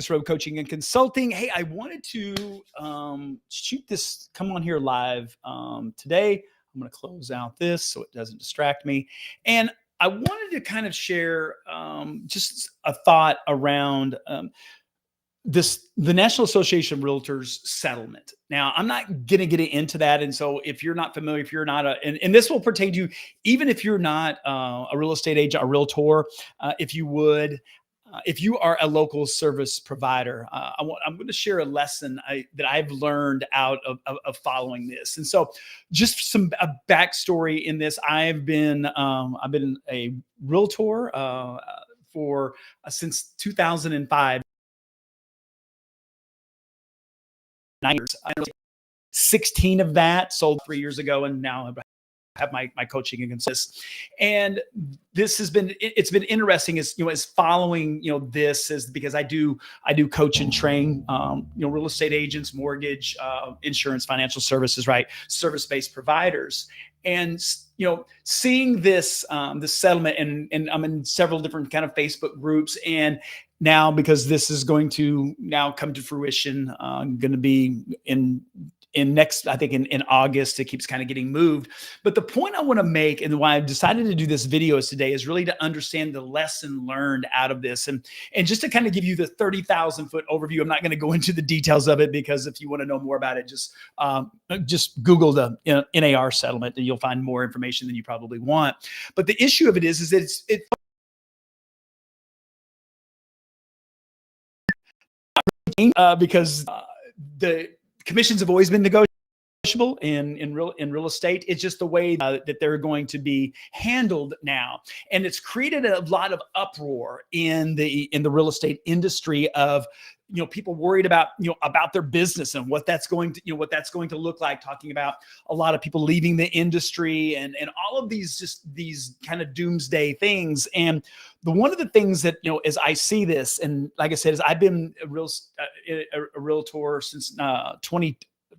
Road Coaching and Consulting. Hey, I wanted to come on here live today. I'm going to close out this so it doesn't distract me. And I wanted to kind of share just a thought around the National Association of REALTORS settlement. Now, I'm not going to get into that. And so if you're not familiar, if you're not and this will pertain to you, even if you're not a real estate agent, a realtor, if you are a local service provider, I'm going to share a lesson that I've learned out of following this. And so just a backstory in this. I've been a realtor for since 2005. 9 years. 16 of that sold 3 years ago, and now I have my coaching and consists. And this has been, it's been interesting as following, this is because I do coach and train, real estate agents, mortgage, insurance, financial services, right? Service-based providers. And, seeing this settlement, and I'm in several different kind of Facebook groups, and now because this is going to now come to fruition, going to be in next, I think in August, it keeps kind of getting moved. But the point I want to make, and why I've decided to do this video today, is really to understand the lesson learned out of this, and just to kind of give you the 30,000 foot overview. I'm not going to go into the details of it, because if you want to know more about it, just Google the NAR settlement, and you'll find more information than you probably want. But the issue of it is that it's because the commissions have always been negotiable in real estate. It's just the way that they're going to be handled now, and it's created a lot of uproar in the real estate industry of people worried about about their business and what that's going to look like. Talking about a lot of people leaving the industry and all of these kind of doomsday things. And one of the things that as I see this, and like I said, is I've been a realtor since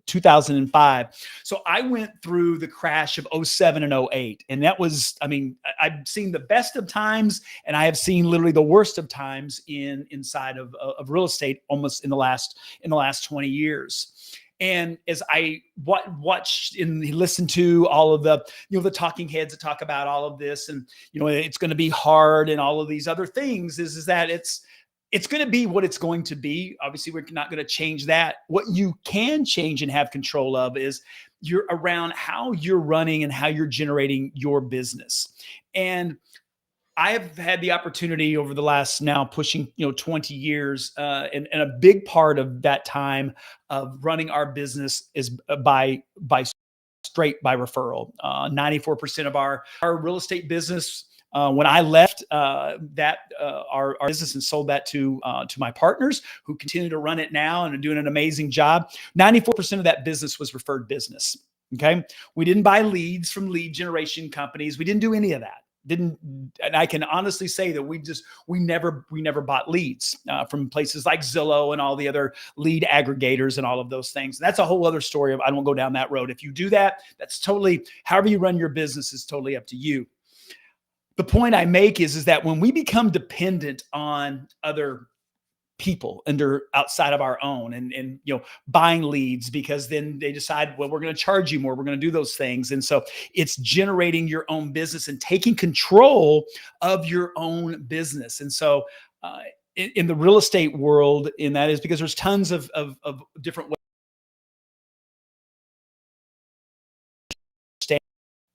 2005. So I went through the crash of 07 and 08. And that was, I've seen the best of times, and I have seen literally the worst of times inside of real estate almost in the last 20 years. And as I watched and listened to all of the, the talking heads that talk about all of this, and, it's going to be hard and all of these other things, is that it's going to be what it's going to be. Obviously, we're not going to change that. What you can change and have control of is you're around how you're running and how you're generating your business. And I have had the opportunity over the last now pushing 20 years, and a big part of that time of running our business is by straight by referral. 94% of our real estate business. When I left our business and sold that to my partners, who continue to run it now and are doing an amazing job, 94% of that business was referred business. Okay, we didn't buy leads from lead generation companies. We didn't do any of that. And I can honestly say that we never bought leads from places like Zillow and all the other lead aggregators and all of those things. That's a whole other story. I won't go down that road. If you do that, that's totally, however you run your business is totally up to you. The point I make is that when we become dependent on other people outside of our own, and buying leads because then they decide, well, we're going to charge you more, we're going to do those things. And so it's generating your own business and taking control of your own business. And so in the real estate world, and that is because there's tons of different ways.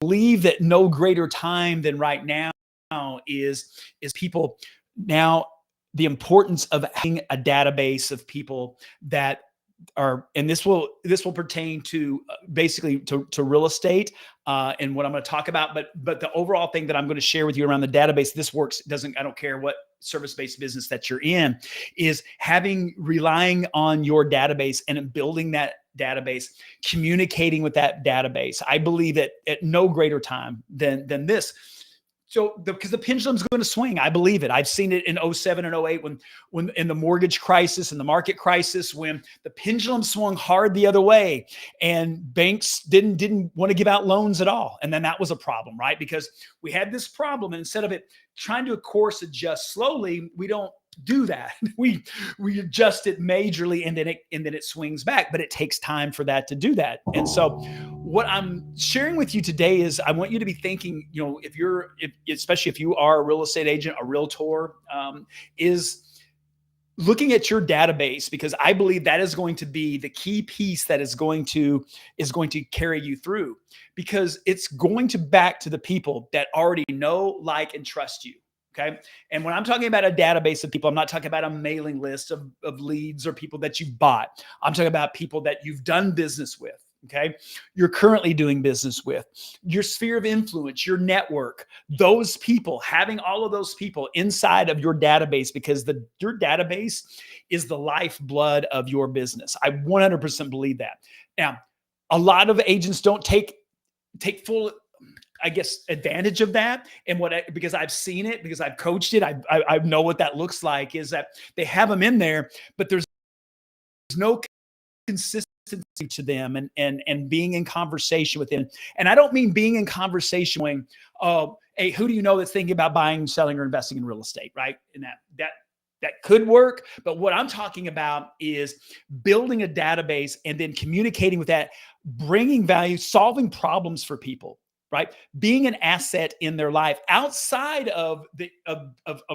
Believe that no greater time than right now is people now, the importance of having a database of people that are, and this will pertain to basically to real estate and what I'm going to talk about, but the overall thing that I'm going to share with you around the database, this works, I don't care what service-based business that you're in, is relying on your database and building that database, communicating with that database. I believe that at no greater time than this. So because the pendulum's going to swing, I believe it. I've seen it in 07 and 08 when in the mortgage crisis and the market crisis, when the pendulum swung hard the other way and banks didn't want to give out loans at all. And then that was a problem, right? Because we had this problem, and instead of it trying to, of course, adjust slowly, we don't do that. We adjust it majorly, and then it swings back, but it takes time for that to do that. And so what I'm sharing with you today is I want you to be thinking, especially if you are a real estate agent, a realtor, is looking at your database, because I believe that is going to be the key piece that is going to carry you through, because it's going to back to the people that already know, like, and trust you. Okay. And when I'm talking about a database of people, I'm not talking about a mailing list of leads or people that you've bought. I'm talking about people that you've done business with. Okay. You're currently doing business with, your sphere of influence, your network, those people, having all of those people inside of your database, because your database is the lifeblood of your business. I 100% believe that. Now, a lot of agents don't take full, I guess, advantage of that. And because I've seen it, because I've coached it, I know what that looks like, is that they have them in there, but there's no consistency to them, and being in conversation with them. And I don't mean being in conversation when, oh, hey, who do you know that's thinking about buying, selling, or investing in real estate, right? And that could work. But what I'm talking about is building a database and then communicating with that, bringing value, solving problems for people, right? Being an asset in their life outside of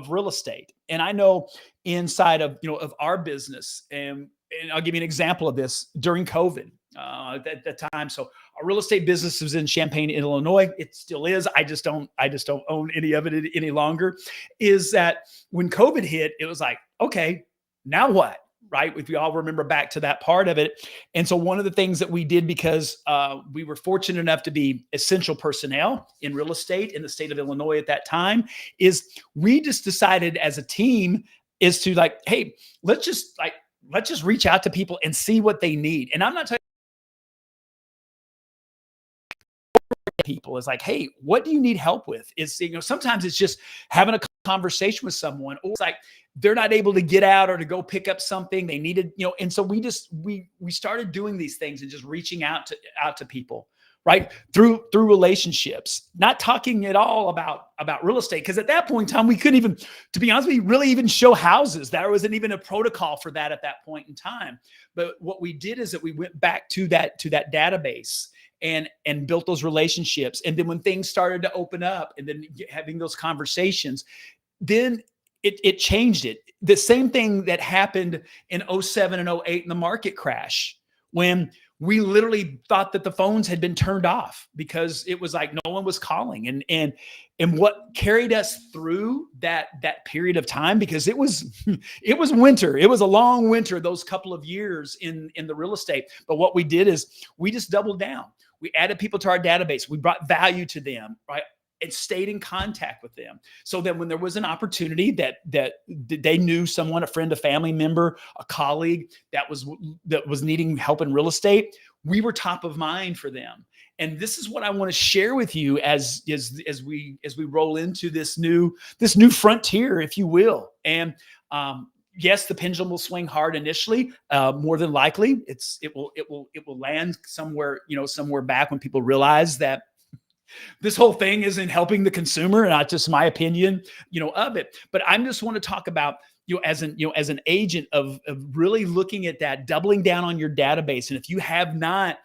real estate. And I know inside of our business, and I'll give you an example of this during COVID at that time. So our real estate business was in Champaign, Illinois. It still is. I just don't own any of it any longer. Is that when COVID hit, it was like, okay, now what? Right? If you all remember back to that part of it. And so one of the things that we did, because we were fortunate enough to be essential personnel in real estate in the state of Illinois at that time, is we just decided as a team is to like, hey, let's just reach out to people and see what they need. And I'm not talking people is like, hey, what do you need help with? It's, sometimes it's just having a conversation with someone, or it's like they're not able to get out or to go pick up something they needed, and so we started doing these things and just reaching out to people, right? Through relationships, not talking at all about real estate. Because at that point in time, we couldn't even, to be honest with you, really even show houses. There wasn't even a protocol for that at that point in time. But what we did is that we went back to that database and built those relationships. And then when things started to open up, and then having those conversations, then it changed it. The same thing that happened in 07 and 08 in the market crash, when we literally thought that the phones had been turned off because it was like no one was calling. And what carried us through that period of time, because it was winter. It was a long winter, those couple of years in the real estate. But what we did is we just doubled down. We added people to our database. We brought value to them, right? And stayed in contact with them. So that when there was an opportunity that they knew someone, a friend, a family member, a colleague that was needing help in real estate, we were top of mind for them. And this is what I want to share with you as we roll into this new frontier, if you will. And yes, the pendulum will swing hard initially. More than likely, it will land somewhere back when people realize that this whole thing isn't helping the consumer, not just my opinion, of it. But I just want to talk about, as an agent of really looking at that, doubling down on your database. And if you have not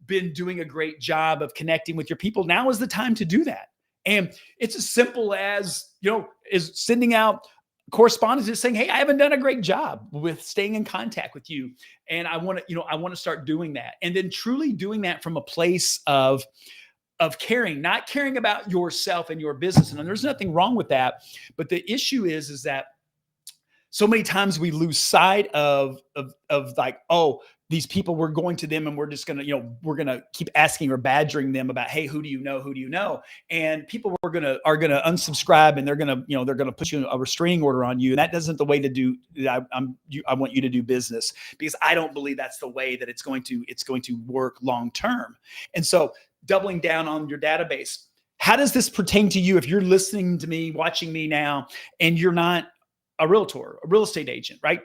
been doing a great job of connecting with your people, now is the time to do that. And it's as simple as, is sending out correspondence just saying, hey, I haven't done a great job with staying in contact with you. And I want to start doing that. And then truly doing that from a place of caring, not caring about yourself and your business. And there's nothing wrong with that. But the issue is that so many times we lose sight of like, oh, these people, we're going to them and we're just going to, we're going to keep asking or badgering them about, hey, who do you know? Who do you know? And people are going to unsubscribe, and they're going to put you a restraining order on you. And that isn't the way to do. I want you to do business, because I don't believe that's the way that it's going to work long term. And so doubling down on your database. How does this pertain to you if you're listening to me, watching me now, and you're not a realtor, a real estate agent, right?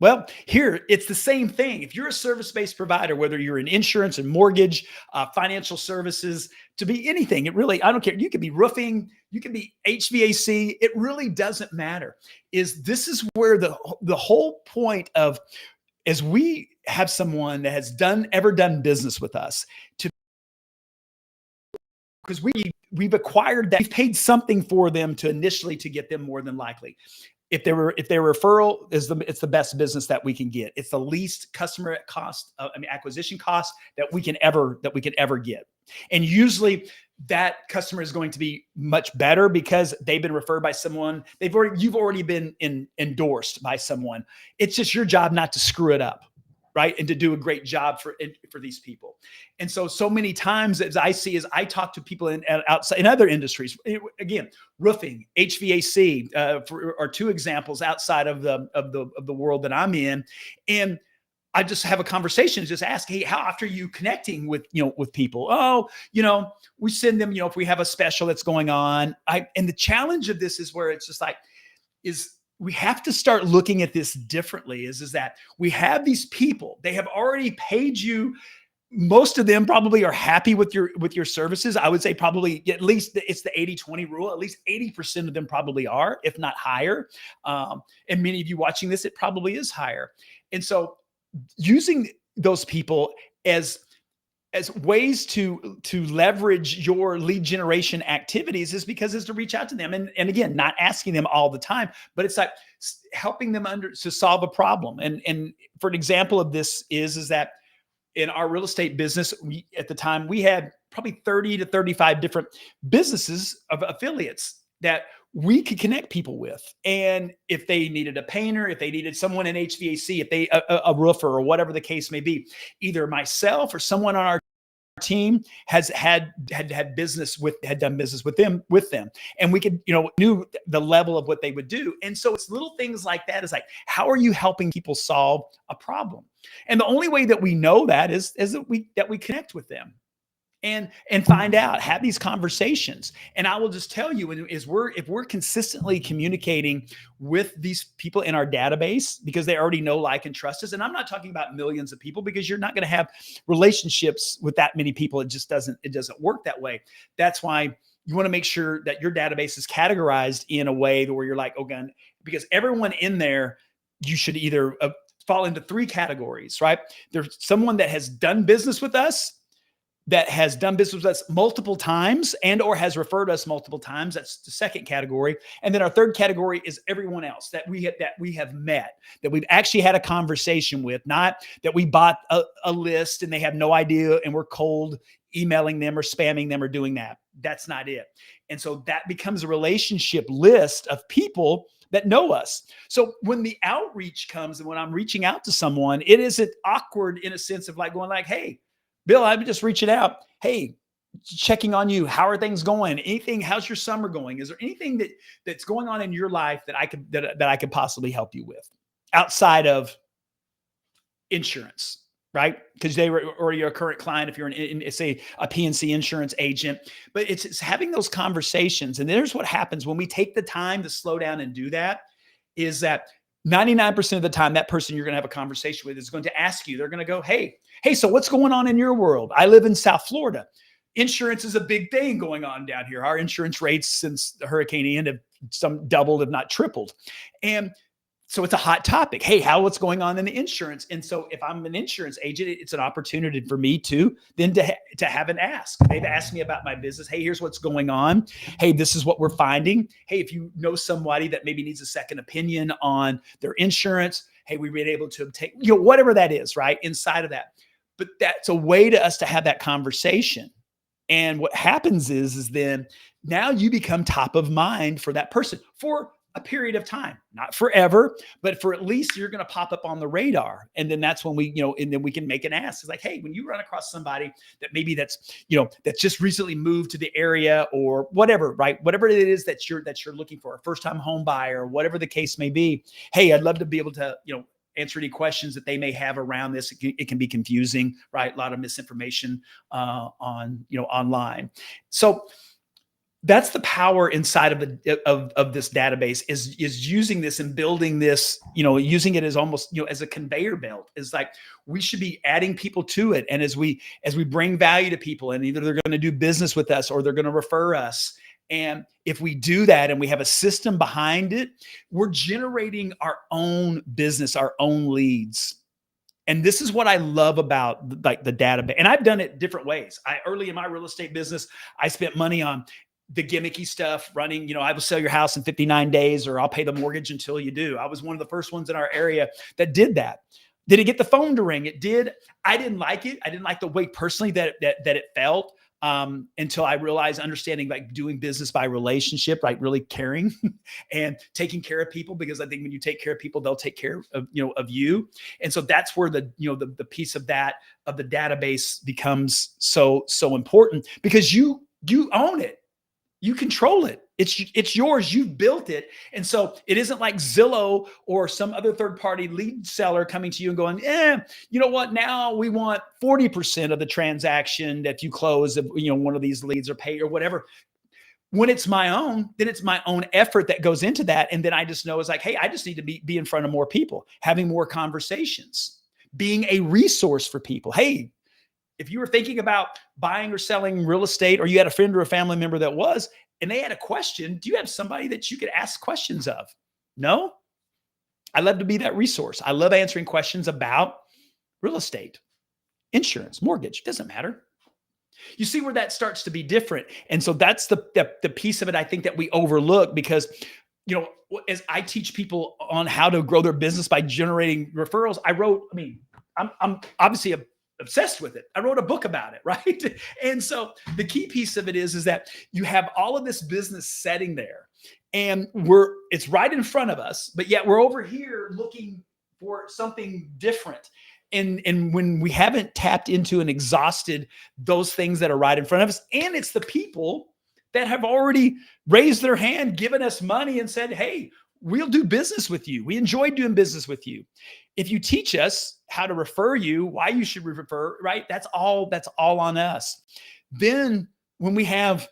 Well, here it's the same thing. If you're a service-based provider, whether you're in insurance and mortgage, financial services, to be anything, it really, I don't care. You could be roofing, you could be HVAC. It really doesn't matter. This is where the whole point of, as we have someone that has ever done business with us, to because we've acquired that, we've paid something for them to initially to get them, more than likely. If their referral it's the best business that we can get. It's the least customer cost, acquisition cost that we can ever get. And usually that customer is going to be much better because they've been referred by someone. You've already been endorsed by someone. It's just your job not to screw it up, right? And to do a great job for these people. And so many times, as I see, as I talk to people outside in other industries, again, roofing, HVAC, are two examples outside of the world that I'm in. And I just have a conversation, just ask, hey, how often are you connecting with people? Oh, we send them, if we have a special that's going on. And the challenge of this is where it's just like, we have to start looking at this differently, is that we have these people, they have already paid you. Most of them probably are happy with your services. I would say probably at least it's the 80-20 rule. At least 80% of them probably are, if not higher. And many of you watching this, it probably is higher. And so using those people as ways to leverage your lead generation activities is to reach out to them. And again, not asking them all the time, but it's like helping them to solve a problem. And for an example of this is that in our real estate business, at the time we had probably 30 to 35 different businesses of affiliates that we could connect people with. And if they needed a painter, if they needed someone in HVAC, if they a roofer or whatever the case may be, either myself or someone on our team had done business with them, and we could knew the level of what they would do. And so it's little things like that. Is like, how are you helping people solve a problem? And the only way that we know that is that we connect with them and find out, have these conversations. And I will just tell you, if we're consistently communicating with these people in our database, because they already know, like, and trust us. And I'm not talking about millions of people, because you're not going to have relationships with that many people. It just doesn't work that way. That's why you want to make sure that your database is categorized in a way where you're like, okay, because everyone in there, you should either fall into three categories, right? There's someone that has done business with us, that has done business with us multiple times and or has referred us multiple times. That's the second category. And then our third category is everyone else that we have met, that we've actually had a conversation with, not that we bought a list and they have no idea and we're cold emailing them or spamming them or doing that. That's not it. And so that becomes a relationship list of people that know us. So when the outreach comes and when I'm reaching out to someone, it isn't awkward in a sense of like going like, hey, Bill, I'm just reaching out. Hey, checking on you. How are things going? Anything? How's your summer going? Is there anything that's going on in your life that I could possibly help you with outside of insurance, right? Because they were already your current client. If you're in say a PNC insurance agent, but it's having those conversations. And there's what happens when we take the time to slow down and do that, is that 99% of the time, that person you're going to have a conversation with is going to ask you, they're going to go, hey, so what's going on in your world? I live in South Florida. Insurance is a big thing going on down here. Our insurance rates since the Hurricane Ian have some doubled, if not tripled. And so it's a hot topic. Hey, what's going on in the insurance? And so if I'm an insurance agent, it's an opportunity for me to have an ask. They've asked me about my business. Hey, here's what's going on. Hey, this is what we're finding. Hey, if you know somebody that maybe needs a second opinion on their insurance, hey, we've been able to obtain, whatever that is, right? Inside of that. But that's a way to us to have that conversation. And what happens is then now you become top of mind for that person for a period of time, not forever, but for at least you're going to pop up on the radar. And then that's when we, and then we can make an ask. It's like, hey, when you run across somebody that maybe that's just recently moved to the area or whatever, right? Whatever it is that you're looking for, a first-time home buyer, whatever the case may be. Hey, I'd love to be able to, answer any questions that they may have around this. It can be confusing, right? A lot of misinformation online. So That's the power inside of of this database is using this and building this, using it as almost, as a conveyor belt. Is like we should be adding people to it. And as we bring value to people, and either they're going to do business with us or they're going to refer us. And if we do that and we have a system behind it, we're generating our own business, our own leads. And this is what I love about like the database. And I've done it different ways. Early in my real estate business, I spent money on the gimmicky stuff, running, I will sell your house in 59 days, or I'll pay the mortgage until you do. I was one of the first ones in our area that did that. Did it get the phone to ring? It did. I didn't like it. I didn't like the way personally that it felt. Until I realized understanding like doing business by relationship, like really caring and taking care of people, because I think when you take care of people, they'll take care of, of you. And so that's where the piece of that, of the database becomes so important, because you own it. You control it. It's yours. You've built it. And so it isn't like Zillow or some other third-party lead seller coming to you and going, you know what? Now we want 40% of the transaction that you close of, one of these leads or pay or whatever. When it's my own, then it's my own effort that goes into that. And then I just know it's like, hey, I just need to be in front of more people, having more conversations, being a resource for people. Hey, if you were thinking about buying or selling real estate, or you had a friend or a family member that was, and they had a question, do you have somebody that you could ask questions of? No? I love to be that resource. I love answering questions about real estate, insurance, mortgage, doesn't matter. You see where that starts to be different. And so that's the piece of it I think that we overlook, because as I teach people on how to grow their business by generating referrals, I'm obviously obsessed with it. I wrote a book about it, right? And so the key piece of it is that you have all of this business setting there, and it's right in front of us, but yet we're over here looking for something different. And when we haven't tapped into and exhausted those things that are right in front of us, and it's the people that have already raised their hand, given us money and said, hey, we'll do business with you. We enjoy doing business with you. If you teach us how to refer you, why you should refer, right? That's all on us. Then when we have,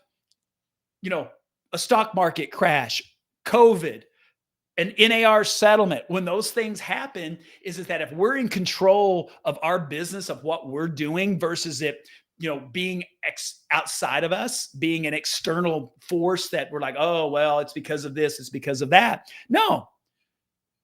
a stock market crash, COVID, an NAR settlement, when those things happen, is that if we're in control of our business, of what we're doing, versus it, being outside of us, being an external force that we're like, oh, well, it's because of this, it's because of that. No,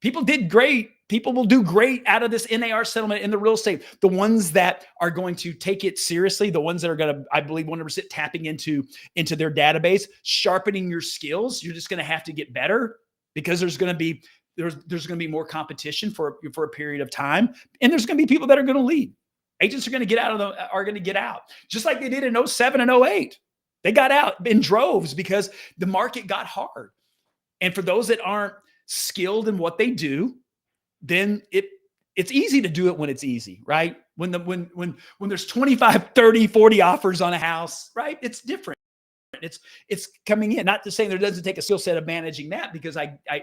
people did great. People will do great out of this NAR settlement in the real estate. The ones that are going to take it seriously, the ones that are going to, I believe, 100% tapping into their database, sharpening your skills. You're just going to have to get better, because there's going to be more competition for a period of time, and there's going to be people that are going to leave. Agents are going to get out, just like they did in 07 and 08. They got out in droves because the market got hard. And for those that aren't skilled in what they do, then it's easy to do it when it's easy, right? When there's 25, 30, 40 offers on a house, right? It's different. It's coming in. Not to say there doesn't take a skill set of managing that, because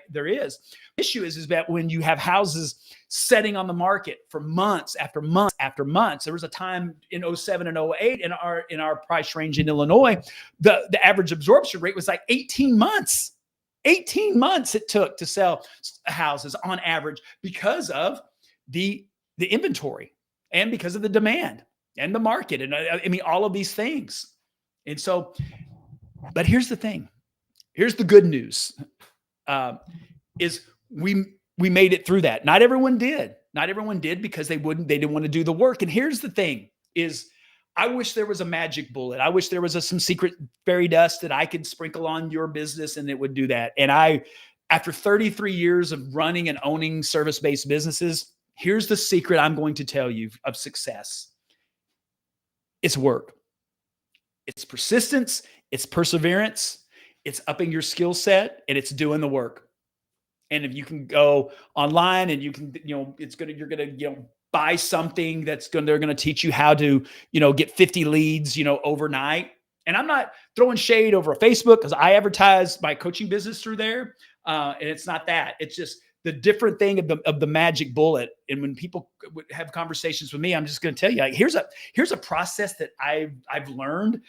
there is. The issue is that when you have houses setting on the market for months after months after months, there was a time in 07 and 08 in our price range in Illinois, the average absorption rate was like 18 months. 18 months it took to sell houses on average, because of the inventory, and because of the demand and the market, and all of these things. And so, but here's the thing. Here's the good news. Is we made it through that. Not everyone did. Not everyone did, because they didn't want to do the work. And here's the thing is, I wish there was a magic bullet. I wish there was some secret fairy dust that I could sprinkle on your business and it would do that. And after 33 years of running and owning service-based businesses, here's the secret I'm going to tell you of success. It's work. It's persistence. It's perseverance. It's upping your skill set, and it's doing the work. And if you can go online and you can, you're going to, buy something they're going to teach you how to, get 50 leads, overnight. And I'm not throwing shade over Facebook, because I advertise my coaching business through there. And it's not that. It's just the different thing of the magic bullet. And when people would have conversations with me, I'm just going to tell you, like, here's a process that I've learned.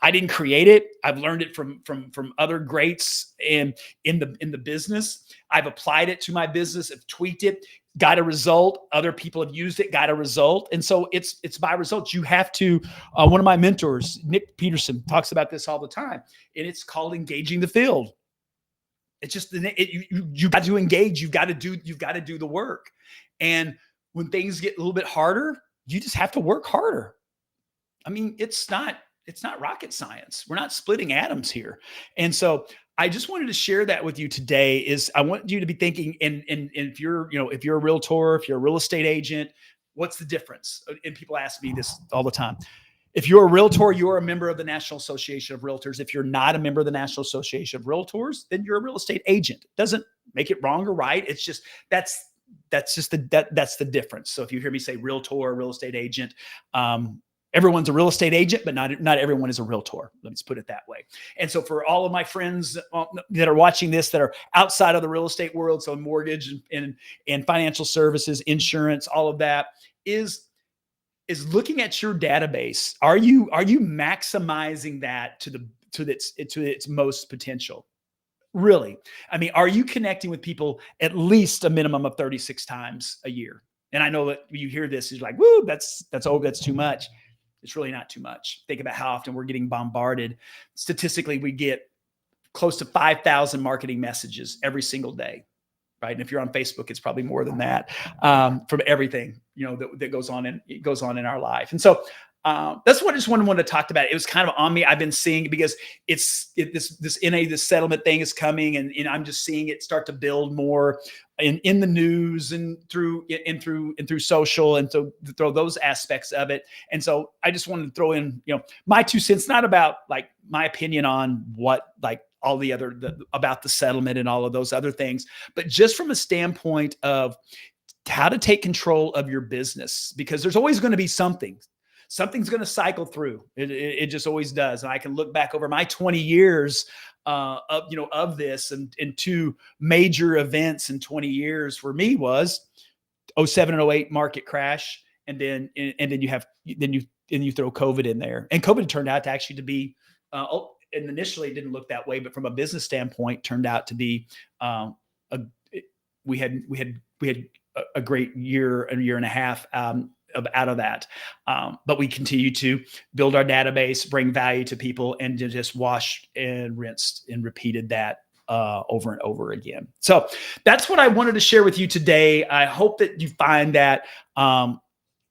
I didn't create it. I've learned it from other greats in the business. I've applied it to my business, have tweaked it, got a result. Other people have used it, got a result. And so it's by results. You have to, one of my mentors, Nick Peterson, talks about this all the time, and it's called engaging the field. It's just you got to engage. You've got to do the work. And when things get a little bit harder, you just have to work harder. I mean, it's not rocket science. We're not splitting atoms here. And so I just wanted to share that with you today. Is I want you to be thinking, and if you're a realtor, if you're a real estate agent, what's the difference? And people ask me this all the time. If you're a realtor, you're a member of the National Association of Realtors. If you're not a member of the National Association of Realtors, then you're a real estate agent. Doesn't make it wrong or right. It's just that's the difference. So if you hear me say realtor, real estate agent, everyone's a real estate agent, but not everyone is a realtor. Let's put it that way. And so for all of my friends that are watching this, that are outside of the real estate world, so mortgage and financial services, insurance, all of that is looking at your database. Are you maximizing that to its most potential? Really? I mean, are you connecting with people at least a minimum of 36 times a year? And I know that you hear this, you're like, woo, that's too much. It's really not too much. Think about how often we're getting bombarded. Statistically, we get close to 5,000 marketing messages every single day, right? And if you're on Facebook, it's probably more than that, from everything, that goes on in our life. And so that's what I just wanted to talk about. It was kind of on me. I've been seeing, because this settlement thing is coming, and I'm just seeing it start to build more in the news and through social, and so to throw those aspects of it. And so I just wanted to throw in, my 2 cents, not about like my opinion on what, like all the other, about the settlement and all of those other things, but just from a standpoint of how to take control of your business, because there's always going to be something's going to cycle through. It just always does. And I can look back over my 20 years of this, and 2 major events in 20 years for me was 07 and 08 market crash. And then you throw COVID in there, and COVID turned out to actually to be, and initially it didn't look that way, but from a business standpoint turned out to be, we had a great year and a half, out of that. But we continue to build our database, bring value to people, and to just wash and rinsed and repeated that over and over again. So that's what I wanted to share with you today. I hope that you find that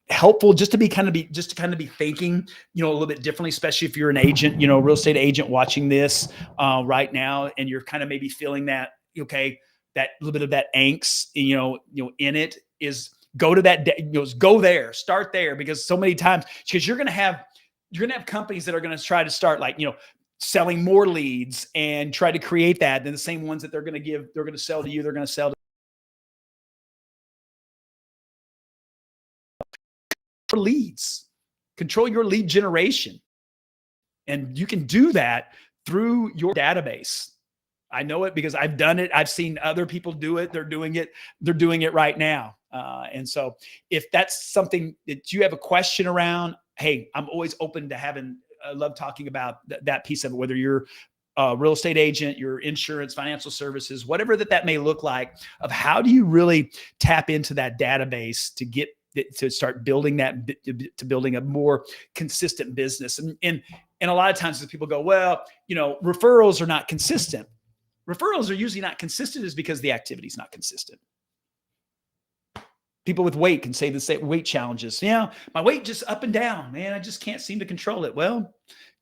helpful, just to kind of be thinking, a little bit differently, especially if you're an agent, real estate agent watching this right now, and you're kind of maybe feeling that, okay, that little bit of that angst, in it, is go to that, go there, start there, because so many times, because you're going to have companies that are going to try to start, like, selling more leads and try to create that. Then the same ones that they're going to sell to you, they're going to sell for leads. Control your lead generation. And you can do that through your database. I know it because I've done it. I've seen other people do it. They're doing it right now. And so if that's something that you have a question around, hey, I'm always open to I love talking about that piece of it, whether you're a real estate agent, your insurance, financial services, whatever that may look like, of how do you really tap into that database to start building to building a more consistent business. And a lot of times people go, well, referrals are not consistent. Referrals are usually not consistent is because the activity is not consistent. People with weight can say the same weight challenges. Yeah, my weight just up and down, man. I just can't seem to control it. Well,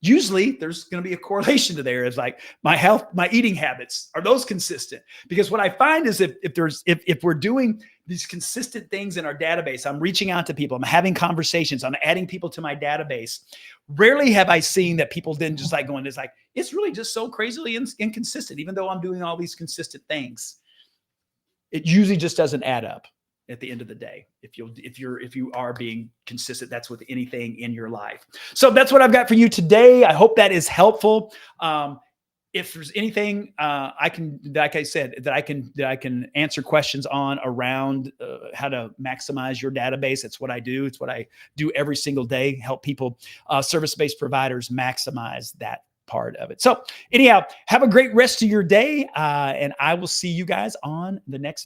usually there's going to be a correlation to there. It's like my health, my eating habits, are those consistent? Because what I find is if we're doing these consistent things in our database, I'm reaching out to people, I'm having conversations, I'm adding people to my database. Rarely have I seen that people then just like going, it's really just so crazily inconsistent, even though I'm doing all these consistent things. It usually just doesn't add up at the end of the day. If you are being consistent, that's with anything in your life. So that's what I've got for you today. I hope that is helpful. if there's anything I can, like I said, that I can answer questions on around how to maximize your database, it's what I do. It's what I do every single day. Help people, service-based providers, maximize that part of it. So anyhow, have a great rest of your day, and I will see you guys on the next video.